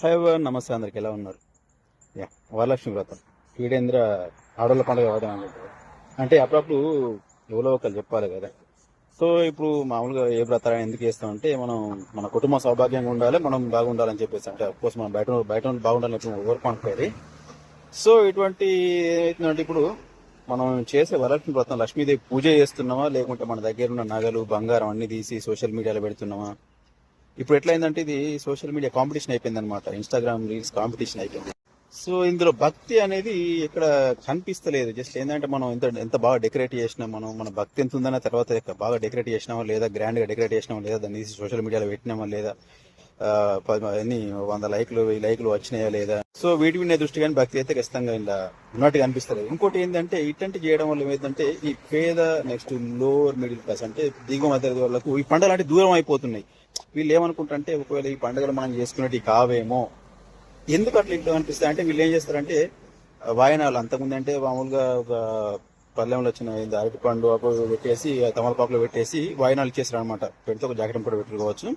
Hi నమస్తే అందరికి ఎలా ఉన్నారు? వరలక్ష్మి వ్రతం వీడేంద్ర ఆడోళ్ళ పండుగ అవడం అంటే అప్పుడప్పుడు ఎవరో ఒకరు చెప్పాలి కదా. సో ఇప్పుడు మామూలుగా ఏ వ్రతాలు ఎందుకు చేస్తామంటే మనం మన కుటుంబం సౌభాగ్యంగా ఉండాలి, మనం బాగుండాలని చెప్పేసి. అంటే అఫ్కోర్స్ మనం బయట బయట బాగుండాలని కోరుకుంటుంది. సో ఇటువంటి ఏమవుతుందంటే ఇప్పుడు మనం చేసే వరలక్ష్మి వ్రతం లక్ష్మీదేవి పూజ చేస్తున్నామా, లేకుంటే మన దగ్గర ఉన్న నగలు బంగారం అన్ని తీసి సోషల్ మీడియాలో పెడుతున్నామా? ఇప్పుడు ఎట్లయిందంటే ఇది సోషల్ మీడియా కాంపిటీషన్ అయిపోయింది అనమాట. ఇన్స్టాగ్రామ్ రీల్స్ కాంపిటీషన్ అయిపోయింది. సో ఇందులో భక్తి అనేది ఇక్కడ కనిపిస్తలేదు. జస్ట్ ఏంటంటే మనం ఎంత ఎంత బాగా డెకరేట్ చేసినాం, మన భక్తి ఎంత ఉందన్న తర్వాత బాగా డెకరేట్ చేసినామా లేదా, గ్రాండ్ గా డెకరేట్ చేసినామా లేదా, దాన్ని తీసి సోషల్ మీడియాలో పెట్టినామా లేదా, ఎన్ని 100 లైక్లు 1000 లైక్లు వచ్చినాయా లేదా. సో వీటి మీద దృష్టి కానీ భక్తి అయితే ఖచ్చితంగా ఇలా ఉన్నట్టుగా అనిపిస్తలేదు. ఇంకోటి ఏంటంటే ఇట్లాంటి చేయడం వల్ల ఏమైందంటే ఈ పేద నెక్స్ట్ లోవర్ మిడిల్ క్లాస్ అంటే దిగువ మధ్య వాళ్ళకు ఈ పండుగలు అంటే దూరం అయిపోతున్నాయి. వీళ్ళు ఏమనుకుంటారంటే ఒకవేళ ఈ పండుగలు మనం చేసుకున్నట్టు కావేమో, ఎందుకు అట్లా ఇట్లా అనిపిస్తాయి అంటే వీళ్ళు ఏం చేస్తారంటే వాయనాలు అంతకుముందు అంటే మామూలుగా ఒక పల్లెంలో వచ్చిన అరటి పండు అప్పుడు పెట్టేసి తమలపాకులో పెట్టేసి వాయనాలు ఇచ్చేస్తారు అనమాట. పెడితే ఒక జాకెట్ కూడా పెట్టుకోవచ్చు.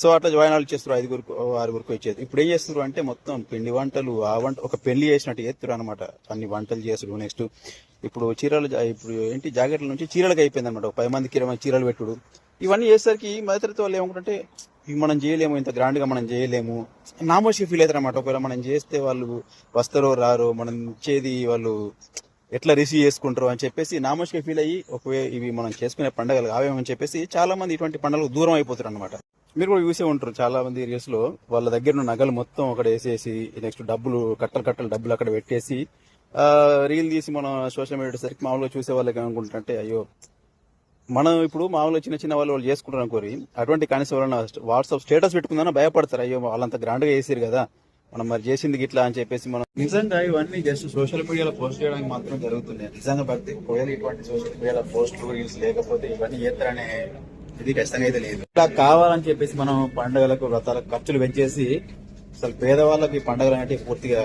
సో అట్లా వాయనాలు ఇచ్చేస్తారు 5గురికి 6గురికి ఇచ్చేది. ఇప్పుడు ఏం చేస్తారు అంటే మొత్తం పిండి వంటలు ఆ వంట ఒక పెళ్లి చేసినట్టు చేస్తారు అనమాట. అన్ని వంటలు చేసుడు. నెక్స్ట్ ఇప్పుడు చీరలు ఇప్పుడు ఏంటి జాకెట్ల నుంచి చీరలకు అయిపోయింది అనమాట. ఒక 10 మందికి 20 చీరలు పెట్టుడు. ఇవన్నీ చేసేసరికి మధ్యతరగతి వాళ్ళు ఏమనుకుంటే ఇవి మనం చేయలేము, ఇంత గ్రాండ్ గా మనం చేయలేము, నామోషి ఫీల్ అవుతారు అనమాట. ఒకవేళ మనం చేస్తే వాళ్ళు వస్తారో రారో, మనం ఇచ్చేది వాళ్ళు ఎట్లా రిసీవ్ చేసుకుంటారు అని చెప్పేసి నామోషిగా ఫీల్ అయ్యి ఒకవేళ ఇవి మనం చేసుకునే పండుగలు కావేమని చెప్పేసి చాలా మంది ఇటువంటి పండుగలకు దూరం అయిపోతారు అనమాట. మీరు కూడా చూసే ఉంటారు చాలా మంది ఏరియాస్ లో వాళ్ళ దగ్గర ఉన్న నగలు మొత్తం అక్కడ వేసేసి నెక్స్ట్ డబ్బులు కట్టలు డబ్బులు అక్కడ పెట్టేసి రీల్ తీసి మనం సోషల్ మీడియా సరికి మామూలుగా చూసే వాళ్ళకి ఏమనుకుంటుంటే అయ్యో మనం ఇప్పుడు మామూలుగా చిన్న చిన్న వాళ్ళు చేసుకుంటారు అనుకోరి, అటువంటి కనీసం వాళ్ళని వాట్సాప్ స్టేటస్ పెట్టుకుందామని భయపడతారు. అయ్యో వాళ్ళంతా గ్రాండ్ గా చేసారు కదా, మనం మరి చేసింది ఇట్లా అని చెప్పేసి. మనం నిజంగా ఇవన్నీ జస్ట్ సోషల్ మీడియాలో పోస్ట్ చేయడానికి మాత్రం జరుగుతున్నాయి. నిజంగా భక్తి ఒకవేళ ఇటువంటి సోషల్ మీడియాలో పోస్టులు రీల్స్ లేకపోతే ఇవన్నీ చేస్తారనే ఇది ఖచ్చితంగా అయితే లేదు. ఇట్లా కావాలని చెప్పేసి మనం పండుగలకు వ్రతాలకు ఖర్చులు పెంచేసి అసలు పేదవాళ్ళకి పండుగలు అనేవి పూర్తిగా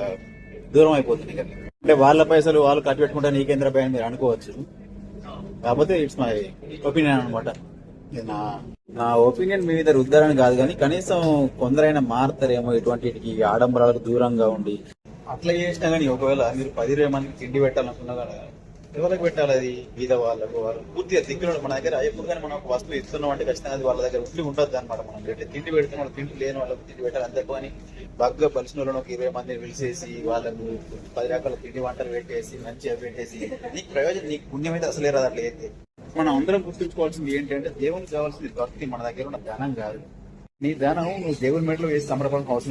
దూరం అయిపోతుంది. అంటే వాళ్ళ పైసలు వాళ్ళు ఖర్చు పెట్టుకుంటే నీకేంద్ర భయ మీరు అనుకోవచ్చు. కాకపోతే ఇట్స్ మై ఒపీనియన్ అనమాట. నా ఒపీనియన్ మీ మీద రుద్దారని కాదు, కానీ కనీసం కొందరైనా మారుతారేమో ఇటువంటి ఆడంబరాలకు దూరంగా ఉండి. అట్లా చేసినా కానీ ఒకవేళ మీరు 10-20 మందికి తిండి పెట్టాలనుకున్నా కదా, ఎవరికి పెట్టాలి? అది బీద వాళ్ళకు. వాళ్ళు పూర్తిగా దిక్కులు మన దగ్గర ఎప్పుడు కానీ మనం ఒక వస్తువు ఇస్తున్నాం అంటే ఖచ్చితంగా అది వాళ్ళ దగ్గర ఉండి ఉంటుంది అనమాట. మనం తిండి పెడితే వాళ్ళు తిండి లేని వాళ్ళకి తిండి పెట్టాలి. అంతేకాని బాగా బలిసిన వాళ్ళని ఒక 20 మందిని పిలిచేసి వాళ్ళకు 10 రకాల తిండి వంటలు పెట్టేసి మంచిగా పెట్టేసి నీకు ప్రయోజనం, నీకు పుణ్యం అయితే అసలే రాదు. అట్లా అయితే మనం అందరం గుర్తుంచుకోవాల్సింది ఏంటంటే దేవునికి కావాల్సింది భక్తి, మన దగ్గర ఉన్న ధనం కాదు. నీ ధనం నువ్వు దేవుని మెడలో వేసి సమర్పణ అవసరం